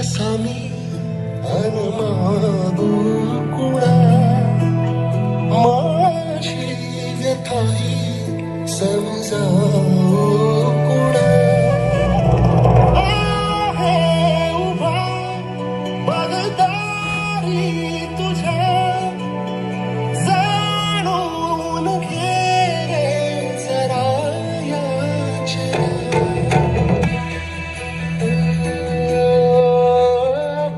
कसा मी अनमागू कुणा माझी व्यथाही समजावू कुणा आहे उभा बगदारी तुझ्या जाणून घे रे जरा याचना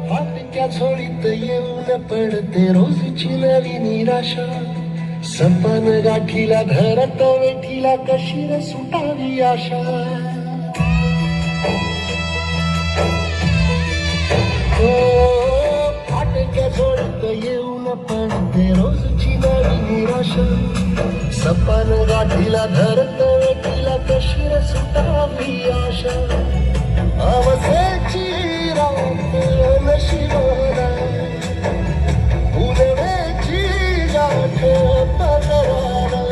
फाटक्या झोळीत येऊन पडते रोजची नवी निराशा सपन गाठीला धरत वेठीला कशी रे सुटावी आशा फाटक्या झोळीत येऊन पडते रोजची नवी निराशा सपन गाठीला धरत वेठीला कशी रे सुटावी आशा आवाजाची रात नशिबाला उन्हाळ्याची गाठ पदराला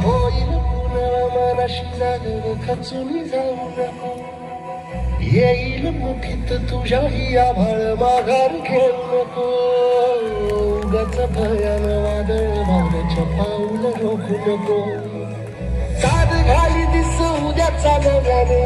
होईल पुन्हा मनाशी जागर खचून जाऊ नको येईल मुठीत तुझ्याही आभाळ माघार घेऊ नको उगाच भयान वादळ भावनेच्या पाऊल रोखू नको साध घाली दिस उद्याचा नव्याने